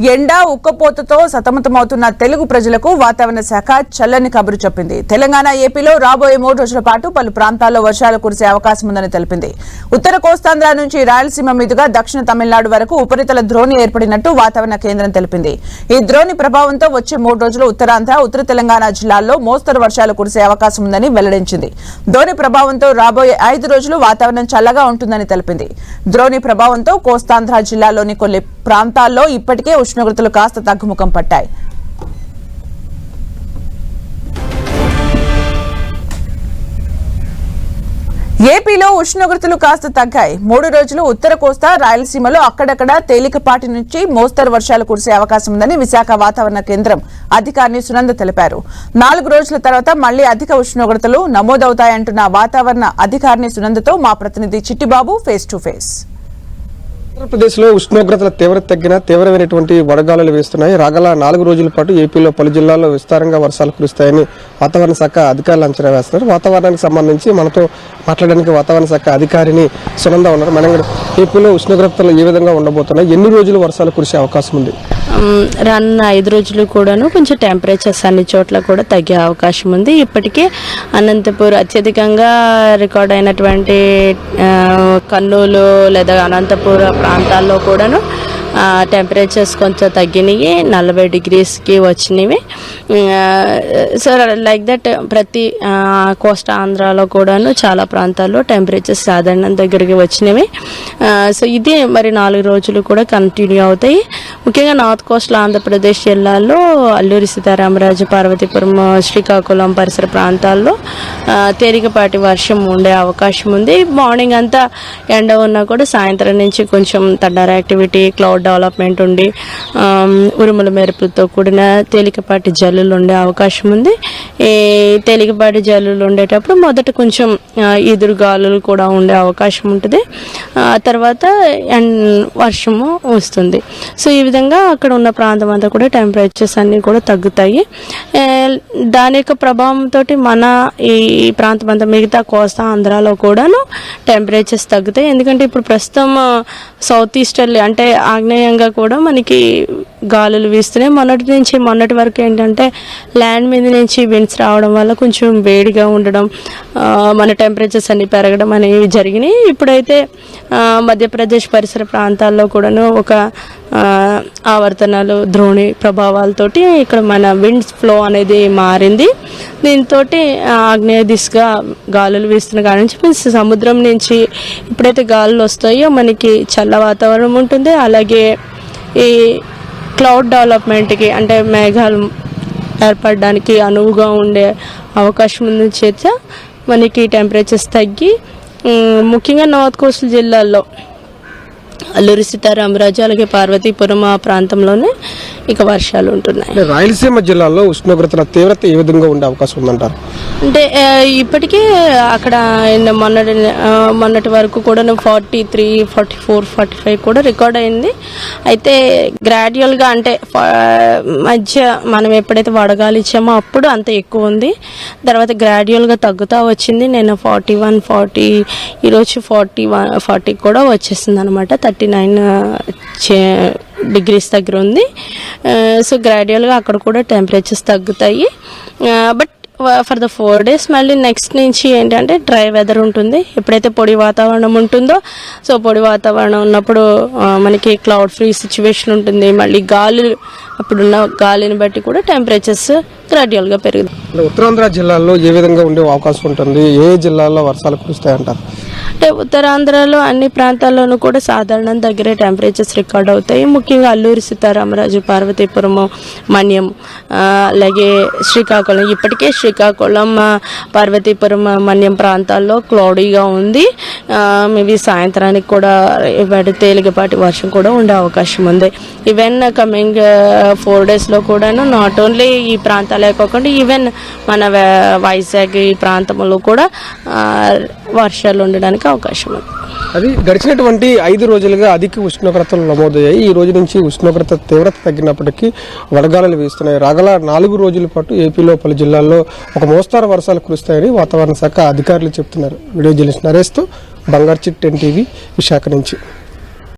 ఎండ ఉక్కపోతతో సతమతమవుతున్న తెలుగు ప్రజలకు వాతావరణ శాఖ చల్లని కబురు చెప్పింది. తెలంగాణ ఏపీలో రాబోయే 3 రోజుల పాటు పలు ప్రాంతాల్లో వర్షాలు కురిసే అవకాశం ఉందని తెలిపింది. ఉత్తర కోస్తాంధ్ర నుంచి రాయలసీమ మీదుగా దక్షిణ తమిళనాడు వరకు ఉపరితల ద్రోణి ఏర్పడినట్టు వాతావరణ కేంద్రం తెలిపింది. ఈ ద్రోణి ప్రభావంతో వచ్చే 3 రోజులు ఉత్తరాంధ్ర, ఉత్తర తెలంగాణ జిల్లాల్లో మోస్తరు వర్షాలు కురిసే అవకాశం ఉందని వెల్లడించింది. ద్రోణి ప్రభావంతో రాబోయే 5 రోజులు వాతావరణం చల్లగా ఉంటుందని తెలిపింది. ద్రోణి ప్రభావంతో కోస్తాంధ్ర జిల్లాలోని కొన్ని ప్రాంతాల్లో ఇప్పటికే ఉష్ణోగ్రతలు కాస్త తగ్గుముఖం పట్టాయి. ఏపీలో ఉష్ణోగ్రతలు కాస్త తగ్గాయి. 3 రోజులు ఉత్తర కోస్తా, రాయలసీమలో అక్కడక్కడ తేలికపాటి నుంచి మోస్తరు వర్షాలు కురిసే అవకాశం ఉందని విశాఖ వాతావరణ కేంద్రం అధికారిని సునంద తెలిపారు. 4 రోజుల తర్వాత మళ్లీ అధిక ఉష్ణోగ్రతలు నమోదవుతాయంటున్న వాతావరణ అధికారిని సునందతో మా ప్రతినిధి చిట్టిబాబు ఫేస్ టు ఫేస్. ఆంధ్రప్రదేశ్లో ఉష్ణోగ్రతల తీవ్రత తగ్గిన తీవ్రమైనటువంటి వడగాలులు వేస్తున్నాయి. రాగల 4 రోజుల పాటు ఏపీలో పలు జిల్లాల్లో విస్తారంగా వర్షాలు కురుస్తాయని వాతావరణ శాఖ అధికారులు అంచనా వేస్తున్నారు. వాతావరణానికి సంబంధించి మనతో మాట్లాడడానికి వాతావరణ శాఖ అధికారిని సునంద ఉన్నారు. మనం ఏపీలో ఉష్ణోగ్రతలు ఏ విధంగా ఉండబోతున్నాయి, ఎన్ని రోజులు వర్షాలు కురిసే అవకాశం ఉంది? రానున్న 5 రోజులు కూడాను కొంచెం టెంపరేచర్స్ అన్ని చోట్ల కూడా తగ్గే అవకాశం ఉంది. ఇప్పటికే అనంతపూర్ అత్యధికంగా రికార్డ్ అయినటువంటి కర్నూలు లేదా అనంతపూర్ ప్రాంతాల్లో కూడాను టెంపరేచర్స్ కొంచెం తగ్గినాయి, 40 డిగ్రీస్కి వచ్చినవి. సో లైక్ దట్ ప్రతి కోస్తా ఆంధ్రాలో కూడాను చాలా ప్రాంతాల్లో టెంపరేచర్స్ సాధారణ దగ్గరికి వచ్చినవి. సో ఇది మరి 4 రోజులు కూడా కంటిన్యూ అవుతాయి. ముఖ్యంగా నార్త్ కోస్టల్ ఆంధ్రప్రదేశ్ జిల్లాల్లో అల్లూరి సీతారామరాజు, పార్వతీపురం, శ్రీకాకుళం పరిసర ప్రాంతాల్లో తేలికపాటి వర్షం ఉండే అవకాశం ఉంది. మార్నింగ్ అంతా ఎండ ఉన్నా కూడా సాయంత్రం నుంచి కొంచెం థండర్ యాక్టివిటీ, క్లౌడ్ డెవలప్మెంట్ ఉండి ఉరుముల మెరుపులతో కూడిన తేలికపాటి జల్లులు ఉండే అవకాశం ఉంది. ఈ తేలికపాటి జల్లులు ఉండేటప్పుడు మొదట కొంచెం ఎదురుగాలులు కూడా ఉండే అవకాశం ఉంటుంది. తర్వాత వర్షము వస్తుంది. సో ఈ విధంగా అక్కడ ఉన్న ప్రాంతం అంతా కూడా టెంపరేచర్స్ అన్నీ కూడా తగ్గుతాయి. దాని యొక్క ప్రభావంతో మన ఈ ప్రాంతం అంతా మిగతా కోస్తా ఆంధ్రాలో కూడాను టెంపరేచర్స్ తగ్గుతాయి. ఎందుకంటే ఇప్పుడు ప్రస్తుతం సౌత్ ఈస్టర్లీ అంటే ఆగ్నేయంగా కూడా మనకి గాలులు వీస్తున్నాయి. మొన్నటి వరకు ఏంటంటే ల్యాండ్ మీద నుంచి విండ్స్ రావడం వల్ల కొంచెం వేడిగా ఉండడం, మన టెంపరేచర్స్ అన్ని పెరగడం అనేవి జరిగినాయి. ఇప్పుడైతే మధ్యప్రదేశ్ పరిసర ప్రాంతాల్లో కూడాను ఒక ఆవర్తనాలు, ద్రోణి ప్రభావాలతోటి ఇక్కడ మన విండ్స్ ఫ్లో అనేది మారింది. దీంతో ఆగ్నేయ దిశగా గాలులు వీస్తున్న కాడి నుంచి సముద్రం నుంచి ఎప్పుడైతే గాలులు వస్తాయో మనకి చల్ల వాతావరణం ఉంటుంది. అలాగే ఈ క్లౌడ్ డెవలప్మెంట్కి అంటే మేఘాలు ఏర్పడడానికి అనువుగా ఉండే అవకాశం ఉన్న చేత మనకి టెంపరేచర్స్ తగ్గి ముఖ్యంగా నార్త్ కోస్టల్ జిల్లాల్లో అల్లూరి సీతారామరాజు అలాగే పార్వతీపురం ఆ ప్రాంతంలోనే ఇక వర్షాలు ఉంటున్నాయి. రాయలసీమ జిల్లాలో ఉష్ణోగ్రతల తీవ్రత ఏ విధంగా ఉండే అవకాశం ఉందంటారు? అంటే ఇప్పటికే అక్కడ మొన్నటి వరకు కూడా 43, 44, 45 కూడా రికార్డ్ అయింది. అయితే గ్రాడ్యువల్గా అంటే మధ్య మనం ఎప్పుడైతే వడగాలి ఇచ్చామో అప్పుడు అంత ఎక్కువ ఉంది. తర్వాత గ్రాడ్యువల్గా తగ్గుతూ వచ్చింది. నేను 41, 40 ఈరోజు 40 కూడా వచ్చేసింది అనమాట. 39 డిగ్రీస్ దగ్గర ఉంది. సో గ్రాడ్యువల్గా అక్కడ కూడా టెంపరేచర్స్ తగ్గుతాయి. బట్ ఫర్ ద 4 days మళ్ళీ నెక్స్ట్ నుంచి ఏంటంటే డ్రై వెదర్ ఉంటుంది. ఎప్పుడైతే పొడి వాతావరణం ఉంటుందో సో పొడి వాతావరణం ఉన్నప్పుడు మనకి క్లౌడ్ ఫ్రీ సిచ్యువేషన్ ఉంటుంది. మళ్ళీ అప్పుడున్న గాలిని బట్టి కూడా టెంపరేచర్స్ గ్రాడ్యువల్గా పెరుగుతాయి. ఉత్తరాంధ్ర జిల్లాల్లో ఏ విధంగా ఉండే అవకాశం ఉంటుంది? ఏ జిల్లాల్లో వర్షాలు కురుస్తాయంటారు? అంటే ఉత్తరాంధ్రలో అన్ని ప్రాంతాల్లోనూ కూడా సాధారణ దగ్గరే టెంపరేచర్స్ రికార్డ్ అవుతాయి. ముఖ్యంగా అల్లూరి సీతారామరాజు, పార్వతీపురం, మన్యం, అలాగే శ్రీకాకుళం. ఇప్పటికే శ్రీకాకుళం, పార్వతీపురం, మన్యం ప్రాంతాల్లో క్లౌడీగా ఉంది. మేబీ సాయంత్రానికి కూడా తేలికపాటి వర్షం కూడా ఉండే అవకాశం ఉంది. ఈవెన్ కమింగ్ 4 daysలో కూడాను నాట్ ఓన్లీ ఈ ప్రాంతాలే కాకుండా ఈవెన్ మన వైజాగ్ ఈ ప్రాంతంలో కూడా వర్షాలు ఉండడానికి అవకాశం ఉంది. అది గడిచినటువంటి 5 రోజులుగా అధిక ఉష్ణోగ్రతలు నమోదయ్యాయి. ఈ రోజు నుంచి ఉష్ణోగ్రత తీవ్రత తగ్గినప్పటికీ వడగాలులు వీస్తున్నాయి. రాగల 4 రోజుల పాటు ఏపీలో పలు జిల్లాల్లో ఒక మోస్తారు వర్షాలు కురుస్తాయని వాతావరణ శాఖ అధికారులు చెబుతున్నారు. వీడియో జర్నలిస్ట్ నరేష్తో బంగారు చిట్ 10 TV విశాఖ నుంచి.